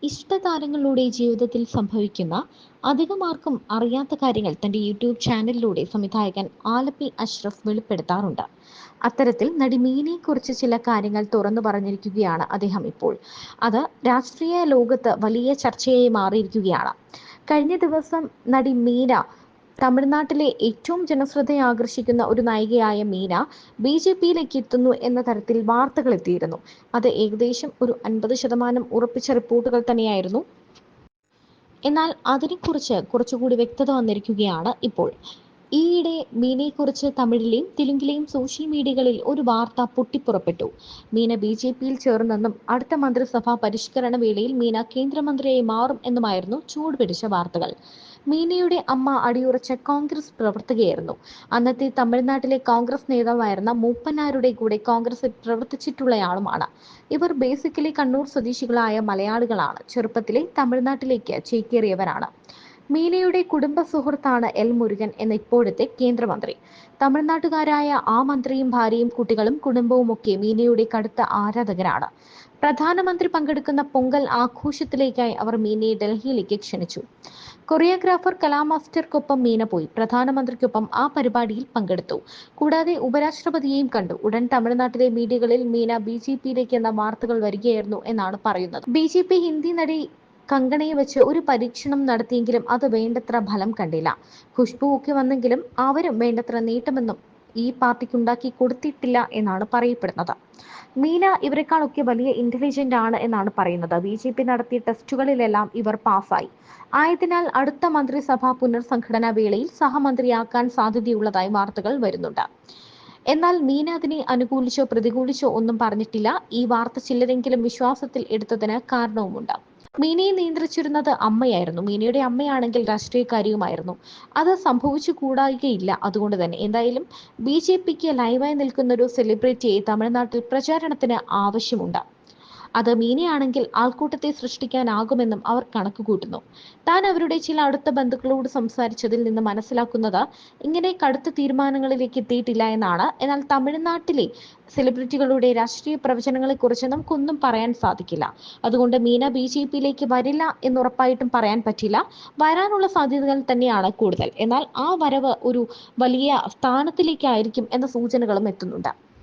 ഇഷ്ടതാരങ്ങളുടെ ജീവിതത്തിൽ സംഭവിക്കുന്ന അധികമാർക്കും അറിയാത്ത കാര്യങ്ങൾ തന്റെ യൂട്യൂബ് ചാനലിലൂടെ സംവിധായകൻ ആലപ്പി അഷ്റഫ് വെളിപ്പെടുത്താറുണ്ട്. അത്തരത്തിൽ നടി മീനയെക്കുറിച്ച് ചില കാര്യങ്ങൾ തുറന്നു പറഞ്ഞിരിക്കുകയാണ് അദ്ദേഹം ഇപ്പോൾ. അത് രാഷ്ട്രീയ ലോകത്ത് വലിയ ചർച്ചയായി മാറിയിരിക്കുകയാണ്. കഴിഞ്ഞ ദിവസം നടി മീന, തമിഴ്നാട്ടിലെ ഏറ്റവും ജനശ്രദ്ധ ആകർഷിക്കുന്ന ഒരു നായികയായ മീന ബി.ജെ.പിയിലേക്ക് എത്തുന്നു എന്ന തരത്തിൽ വാർത്തകൾ എത്തിയിരുന്നു. അത് ഏകദേശം ഒരു 50% ഉറപ്പിച്ച റിപ്പോർട്ടുകൾ തന്നെയായിരുന്നു. എന്നാൽ അതിനെക്കുറിച്ച് കുറച്ചുകൂടി വ്യക്തത വന്നിരിക്കുകയാണ് ഇപ്പോൾ. ഈയിടെ മീനയെക്കുറിച്ച് തമിഴിലെയും തെലുങ്കിലെയും സോഷ്യൽ മീഡിയകളിൽ ഒരു വാർത്ത പൊട്ടിപ്പുറപ്പെട്ടു. മീന ബി.ജെ.പിയിൽ ചേർന്നെന്നും അടുത്ത മന്ത്രിസഭാ പരിഷ്കരണ വേളയിൽ മീന കേന്ദ്രമന്ത്രിയായി മാറും എന്നുമായിരുന്നു ചൂടുപിടിച്ച വാർത്തകൾ. മീനയുടെ അമ്മ അടിയുറച്ച കോൺഗ്രസ് പ്രവർത്തകയായിരുന്നു. അന്നത്തെ തമിഴ്നാട്ടിലെ കോൺഗ്രസ് നേതാവായിരുന്ന മൂപ്പനാരുടെ കൂടെ കോൺഗ്രസിൽ പ്രവർത്തിച്ചിട്ടുള്ളയാളുമാണ്. ഇവർ ബേസിക്കലി കണ്ണൂർ സ്വദേശികളായ മലയാളികളാണ്. ചെറുപ്പത്തിലെ തമിഴ്നാട്ടിലേക്ക് ചേക്കേറിയവരാണ്. മീനയുടെ കുടുംബ സുഹൃത്താണ് എൽ മുരുകൻ എന്ന ഇപ്പോഴത്തെ കേന്ദ്രമന്ത്രി. തമിഴ്നാട്ടുകാരായ ആ മന്ത്രിയും ഭാര്യയും കുട്ടികളും കുടുംബവും ഒക്കെ മീനയുടെ കടുത്ത ആരാധകരാണ്. പ്രധാനമന്ത്രി പങ്കെടുക്കുന്ന പൊങ്കൽ ആഘോഷത്തിലേക്കായി അവർ മീനയെ ഡൽഹിയിലേക്ക് ക്ഷണിച്ചു. കൊറിയോഗ്രാഫർ കലാമാസ്റ്റർക്കൊപ്പം മീന പോയി. പ്രധാനമന്ത്രിക്കൊപ്പം ആ പരിപാടിയിൽ പങ്കെടുത്തു. കൂടാതെ ഉപരാഷ്ട്രപതിയെയും കണ്ടു. ഉടൻ തമിഴ്നാട്ടിലെ മീഡിയകളിൽ മീന ബി.ജെ.പിയിലേക്ക് എന്ന വാർത്തകൾ വരികയായിരുന്നു എന്നാണ് പറയുന്നത്. ബി.ജെ.പി ഹിന്ദി നടി കങ്കണയെ വെച്ച് ഒരു പരീക്ഷണം നടത്തിയെങ്കിലും അത് വേണ്ടത്ര ഫലം കണ്ടില്ല. ഖുഷ്ബു ഒക്കെ വന്നെങ്കിലും അവരും വേണ്ടത്ര നേട്ടമൊന്നും ഈ പാർട്ടിക്ക് ഉണ്ടാക്കി കൊടുത്തിട്ടില്ല എന്നാണ് പറയപ്പെടുന്നത്. മീന ഇവരെക്കാളൊക്കെ വലിയ ഇന്റലിജന്റ് ആണ് എന്നാണ് പറയുന്നത്. ബി.ജെ.പി നടത്തിയ ടെസ്റ്റുകളിലെല്ലാം ഇവർ പാസ്സായി. ആയതിനാൽ അടുത്ത മന്ത്രിസഭാ പുനർസംഘടനാ വേളയിൽ സഹമന്ത്രിയാക്കാൻ സാധ്യതയുള്ളതായി വാർത്തകൾ വരുന്നുണ്ട്. എന്നാൽ മീന അതിനെ അനുകൂലിച്ചോ പ്രതികൂലിച്ചോ ഒന്നും പറഞ്ഞിട്ടില്ല. ഈ വാർത്ത ചിലരെങ്കിലും വിശ്വാസത്തിൽ എടുത്തതിന് കാരണവുമുണ്ട്. മീനയെ നിയന്ത്രിച്ചിരുന്നത് അമ്മയായിരുന്നു. മീനയുടെ അമ്മയാണെങ്കിൽ രാഷ്ട്രീയക്കാരിയുമായിരുന്നു. അത് സംഭവിച്ചു കൂടായികയില്ല. അതുകൊണ്ട് തന്നെ എന്തായാലും ബി.ജെ.പിക്ക് ലൈവായി നിൽക്കുന്ന ഒരു സെലിബ്രിറ്റിയെ തമിഴ്നാട്ടിൽ പ്രചാരണത്തിന് ആവശ്യമുണ്ട്. അത് മീനയാണെങ്കിൽ ആൾക്കൂട്ടത്തെ സൃഷ്ടിക്കാനാകുമെന്നും അവർ കണക്കുകൂട്ടുന്നു. താൻ അവരുടെ ചില അടുത്ത ബന്ധുക്കളോട് സംസാരിച്ചതിൽ നിന്ന് മനസ്സിലാക്കുന്നത് ഇങ്ങനെ കടുത്ത തീരുമാനങ്ങളിലേക്ക് എത്തിയിട്ടില്ല എന്നാണ്. എന്നാൽ തമിഴ്നാട്ടിലെ സെലിബ്രിറ്റികളുടെ രാഷ്ട്രീയ പ്രവചനങ്ങളെക്കുറിച്ച് നമുക്കൊന്നും പറയാൻ സാധിക്കില്ല. അതുകൊണ്ട് മീന ബി.ജെ.പിയിലേക്ക് വരില്ല എന്നുറപ്പായിട്ടും പറയാൻ പറ്റില്ല. വരാനുള്ള സാധ്യതകൾ തന്നെയാണ് കൂടുതൽ. എന്നാൽ ആ വരവ് ഒരു വലിയ സ്ഥാനത്തിലേക്കായിരിക്കും എന്ന സൂചനകളും എത്തുന്നുണ്ട്.